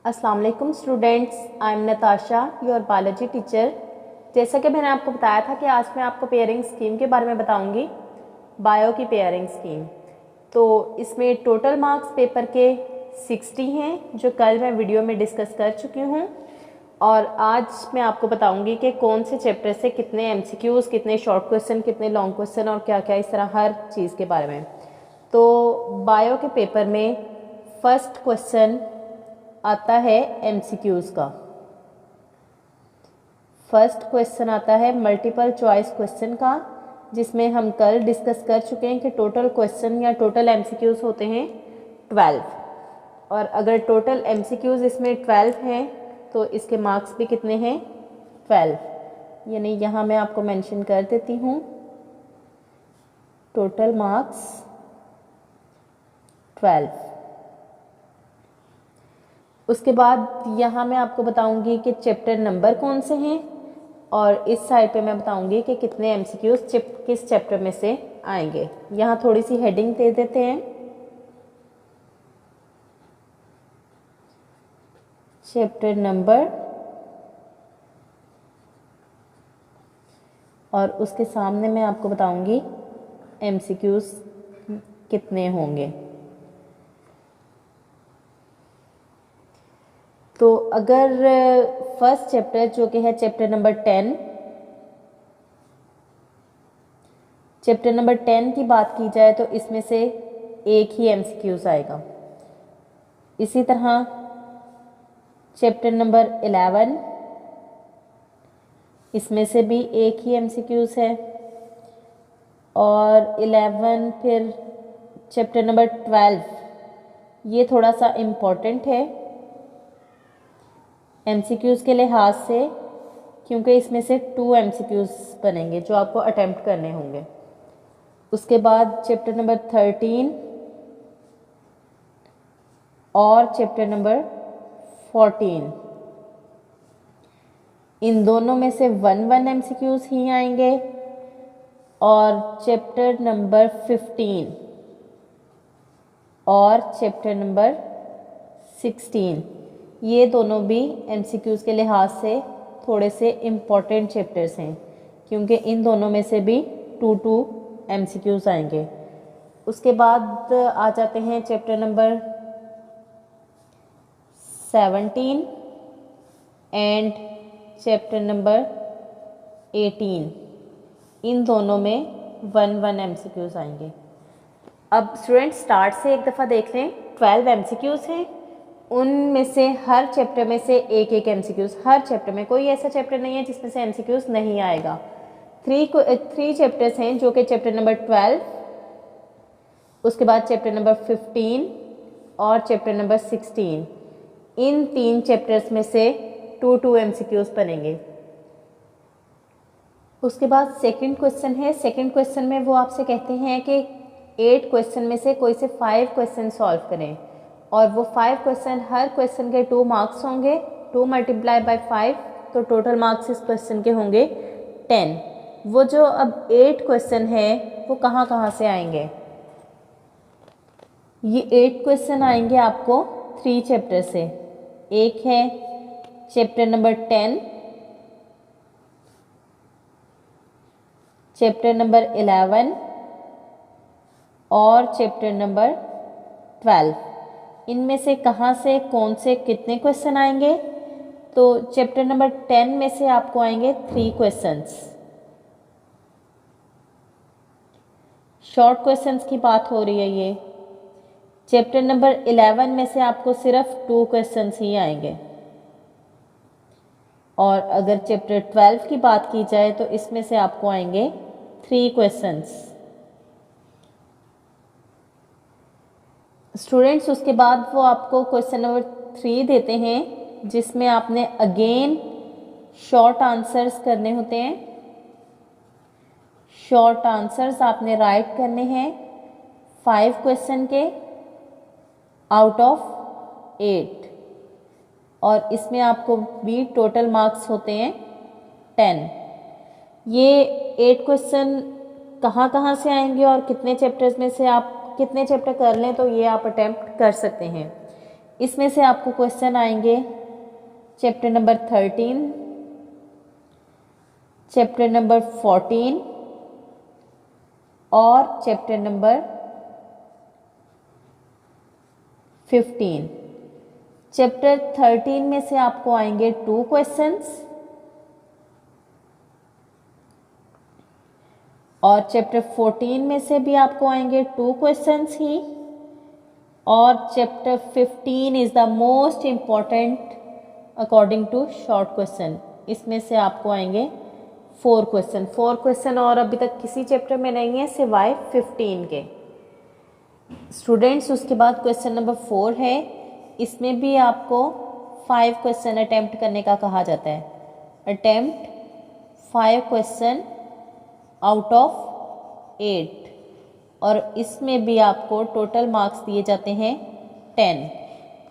अस्सलाम वालेकुम students, I am Natasha, your biology teacher. जैसा कि मैंने आपको बताया था कि आज मैं आपको पेयरिंग स्कीम के बारे में बताऊंगी, बायो की पेयरिंग स्कीम। तो इसमें टोटल मार्क्स पेपर के 60 हैं, जो कल मैं वीडियो में डिस्कस कर चुकी हूँ। और आज मैं आपको बताऊंगी कि कौन से चैप्टर से कितने MCQs, कितने शॉर्ट क्वेश्चन, कितने लॉन्ग क्वेश्चन और क्या क्या, इस तरह हर चीज़ के बारे में। तो बायो के पेपर में फर्स्ट क्वेश्चन आता है MCQs का। फर्स्ट क्वेश्चन आता है मल्टीपल चॉइस क्वेश्चन का, जिसमें हम कल डिस्कस कर चुके हैं कि टोटल क्वेश्चन या टोटल MCQs होते हैं 12। और अगर टोटल MCQs इसमें 12 हैं तो इसके मार्क्स भी कितने हैं? 12। यानी यहाँ मैं आपको मेंशन कर देती हूँ, टोटल मार्क्स 12। उसके बाद यहाँ मैं आपको बताऊंगी कि चैप्टर नंबर कौन से हैं, और इस साइड पे मैं बताऊंगी कि कितने MCQs किस चैप्टर में से आएंगे। यहाँ थोड़ी सी हेडिंग दे देते हैं, चैप्टर नंबर, और उसके सामने मैं आपको बताऊंगी MCQs कितने होंगे। तो अगर फर्स्ट चैप्टर जो कि है चैप्टर नंबर 10, चैप्टर नंबर 10 की बात की जाए तो इसमें से एक ही MCQs आएगा। इसी तरह चैप्टर नंबर 11, इसमें से भी एक ही MCQs है। और 11 फिर चैप्टर नंबर 12, ये थोड़ा सा इम्पोर्टेंट है MCQs के लिहाज से, क्योंकि इसमें से 2 MCQs बनेंगे जो आपको अटेम्प्ट करने होंगे। उसके बाद चैप्टर नंबर 13 और चैप्टर नंबर 14, इन दोनों में से 1 MCQs ही आएंगे। और चैप्टर नंबर 15 और चैप्टर नंबर 16, ये दोनों भी MCQs के लिहाज से थोड़े से इम्पॉर्टेंट चैप्टर्स हैं, क्योंकि इन दोनों में से भी 2 MCQs आएंगे। उसके बाद आ जाते हैं chapter number 17 and chapter number 18, इन दोनों में 1 MCQs आएंगे। अब स्टूडेंट स्टार्ट से एक दफ़ा देख लें, 12 MCQs हैं, उनमें से हर चैप्टर में से एक MCQs, हर चैप्टर में, कोई ऐसा चैप्टर नहीं है जिसमें से MCQs नहीं आएगा। 3 चैप्टर्स हैं जो कि चैप्टर नंबर 12, उसके बाद चैप्टर नंबर 15 और चैप्टर नंबर 16, इन 3 चैप्टर्स में से 2 MCQs बनेंगे। उसके बाद सेकंड क्वेश्चन है। सेकंड क्वेश्चन में वो आपसे कहते हैं कि 8 क्वेश्चन में से कोई से 5 क्वेश्चन सॉल्व करें, और वो 5 क्वेश्चन, हर क्वेश्चन के 2 मार्क्स होंगे। 2 × 5, तो टोटल मार्क्स इस क्वेश्चन के होंगे 10। वो जो अब 8 क्वेश्चन है वो कहाँ कहाँ से आएंगे? ये 8 क्वेश्चन आएंगे आपको 3 चैप्टर से। एक है चैप्टर नंबर 10, चैप्टर नंबर 11 और चैप्टर नंबर 12। इनमें से कहाँ से, कौन से, कितने क्वेश्चन आएंगे? तो चैप्टर नंबर 10 में से आपको आएंगे 3 क्वेश्चंस। शॉर्ट क्वेश्चंस की बात हो रही है ये। चैप्टर नंबर 11 में से आपको सिर्फ 2 क्वेश्चंस ही आएंगे। और अगर चैप्टर 12 की बात की जाए तो इसमें से आपको आएंगे 3 क्वेश्चंस। स्टूडेंट्स, उसके बाद वो आपको क्वेश्चन नंबर 3 देते हैं, जिसमें आपने अगेन शॉर्ट आंसर्स करने होते हैं। शॉर्ट आंसर्स आपने राइट करने हैं 5 क्वेश्चन के आउट ऑफ 8, और इसमें आपको भी टोटल मार्क्स होते हैं 10। ये 8 क्वेश्चन कहाँ कहाँ से आएंगे और कितने चैप्टर्स में से आप कितने चैप्टर कर लें तो ये आप अटेम्प्ट कर सकते हैं। इसमें से आपको क्वेश्चन आएंगे चैप्टर नंबर 13, चैप्टर नंबर 14 और चैप्टर नंबर 15। चैप्टर 13 में से आपको आएंगे 2 क्वेश्चंस और चैप्टर 14 में से भी आपको आएंगे 2 क्वेश्चंस ही, और chapter 15 is the most important according to short question. इसमें से आपको आएंगे 4 क्वेश्चन। 4 क्वेश्चन और अभी तक किसी चैप्टर में नहीं है सिवाय 15 के स्टूडेंट्स। उसके बाद क्वेश्चन नंबर 4 है, इसमें भी आपको 5 क्वेश्चन अटेम्प्ट करने का कहा जाता है। अटेम्प्ट 5 क्वेश्चन आउट ऑफ 8, और इसमें भी आपको टोटल मार्क्स दिए जाते हैं 10।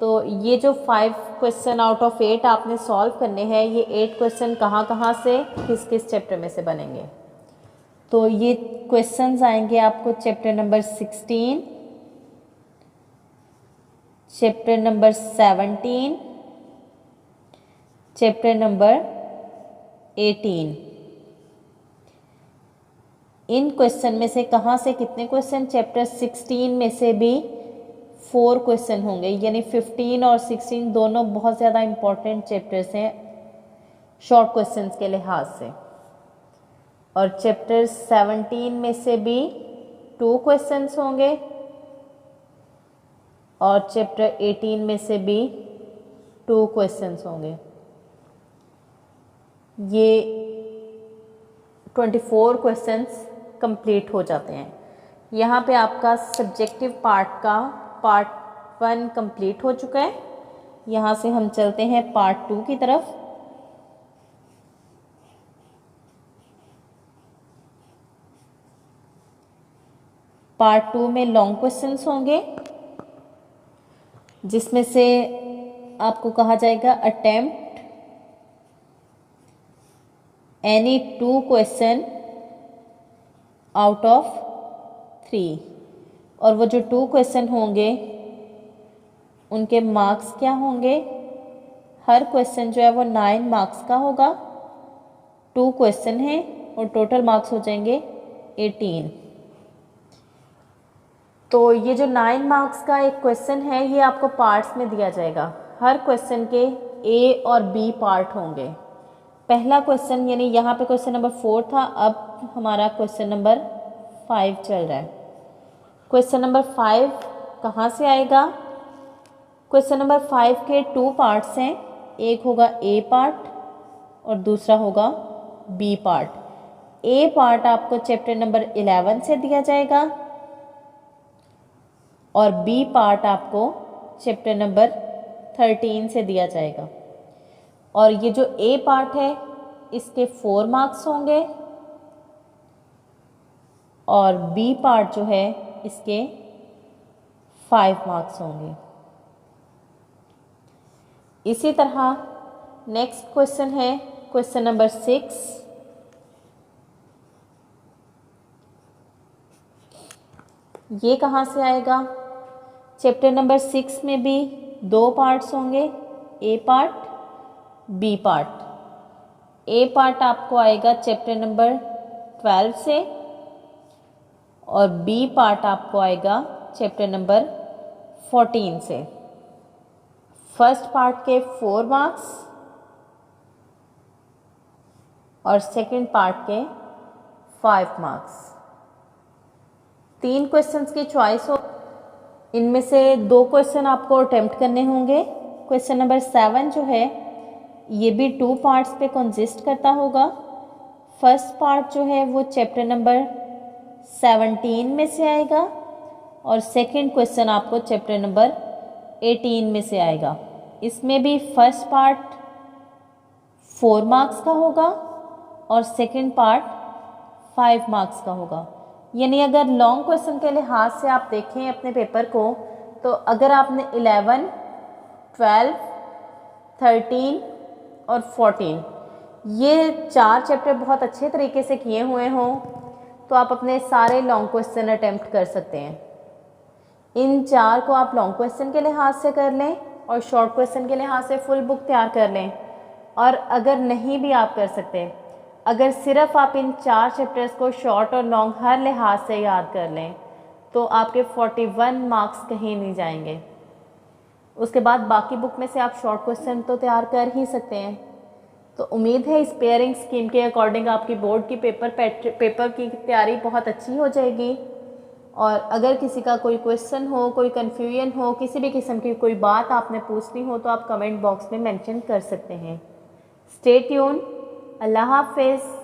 तो ये जो 5 क्वेश्चन आउट ऑफ 8 आपने सॉल्व करने हैं, ये 8 क्वेश्चन कहाँ से किस किस चैप्टर में से बनेंगे। तो ये क्वेश्चंस आएंगे आपको chapter number 16, chapter number 17, chapter number 18। इन क्वेश्चन में से कहाँ से कितने क्वेश्चन, चैप्टर 16 में से भी 4 क्वेश्चन होंगे, यानी 15 और 16 दोनों बहुत ज़्यादा इम्पॉर्टेंट चैप्टर्स हैं शॉर्ट क्वेश्चंस के लिहाज से। और चैप्टर 17 में से भी 2 क्वेश्चंस होंगे और चैप्टर 18 में से भी 2 क्वेश्चंस होंगे। ये 24 क्वेश्चंस कंप्लीट हो जाते हैं। यहाँ पे आपका सब्जेक्टिव पार्ट का पार्ट 1 कंप्लीट हो चुका है। यहाँ से हम चलते हैं पार्ट 2 की तरफ। पार्ट 2 में लॉन्ग क्वेश्चंस होंगे, जिसमें से आपको कहा जाएगा attempt any 2 question out of 3, और वो जो 2 क्वेश्चन होंगे उनके मार्क्स क्या होंगे। हर क्वेश्चन जो है वो 9 मार्क्स का होगा। 2 क्वेश्चन हैं और टोटल मार्क्स हो जाएंगे 18। तो ये जो 9 मार्क्स का एक क्वेश्चन है, ये आपको पार्ट्स में दिया जाएगा। हर क्वेश्चन के ए और बी पार्ट होंगे। पहला क्वेश्चन यानी यहाँ पे क्वेश्चन नंबर 4 था, अब हमारा क्वेश्चन नंबर 5 चल रहा है। क्वेश्चन नंबर 5 कहाँ से आएगा। क्वेश्चन नंबर 5 के 2 पार्ट्स हैं, एक होगा ए पार्ट और दूसरा होगा बी पार्ट। ए पार्ट आपको चैप्टर नंबर 11 से दिया जाएगा और बी पार्ट आपको चैप्टर नंबर 13 से दिया जाएगा। और ये जो ए पार्ट है इसके 4 मार्क्स होंगे और बी पार्ट जो है इसके 5 मार्क्स होंगे। इसी तरह नेक्स्ट क्वेश्चन है क्वेश्चन नंबर 6। ये कहाँ से आएगा। चैप्टर नंबर 6 में भी 2 पार्ट्स होंगे, ए पार्ट बी पार्ट। ए पार्ट आपको आएगा चैप्टर नंबर 12 से और बी पार्ट आपको आएगा चैप्टर नंबर 14 से। फर्स्ट पार्ट के 4 मार्क्स और सेकंड पार्ट के 5 मार्क्स। 3 क्वेश्चंस की चॉइस हो, इनमें से 2 क्वेश्चन आपको अटेम्प्ट करने होंगे। क्वेश्चन नंबर 7 जो है ये भी 2 पार्ट्स पे कंसिस्ट करता होगा। फर्स्ट पार्ट जो है वो चैप्टर नंबर 17 में से आएगा और सेकंड क्वेश्चन आपको चैप्टर नंबर 18 में से आएगा। इसमें भी फर्स्ट पार्ट 4 मार्क्स का होगा और सेकंड पार्ट 5 मार्क्स का होगा। यानी अगर लॉन्ग क्वेश्चन के लिहाज से आप देखें अपने पेपर को, तो अगर आपने 11, 12, 13 और 14 ये 4 चैप्टर बहुत अच्छे तरीके से किए हुए हों तो आप अपने सारे लॉन्ग क्वेश्चन अटेम्प्ट कर सकते हैं। इन 4 को आप लॉन्ग क्वेश्चन के लिहाज से कर लें और शॉर्ट क्वेश्चन के लिहाज से फुल बुक तैयार कर लें। और अगर नहीं भी आप कर सकते, अगर सिर्फ आप इन 4 चैप्टर्स को शॉर्ट और लॉन्ग हर लिहाज से याद कर लें तो आपके 41 मार्क्स कहीं नहीं जाएंगे। उसके बाद बाकी बुक में से आप शॉर्ट क्वेश्चन तो तैयार कर ही सकते हैं। तो उम्मीद है इस पेयरिंग स्कीम के अकॉर्डिंग आपकी बोर्ड की पेपर की तैयारी बहुत अच्छी हो जाएगी। और अगर किसी का कोई क्वेश्चन हो, कोई कन्फ्यूजन हो, किसी भी किस्म की कोई बात आपने पूछनी हो तो आप कमेंट बॉक्स में मेंशन कर सकते हैं। Stay tune. अल्लाह हाफिज़।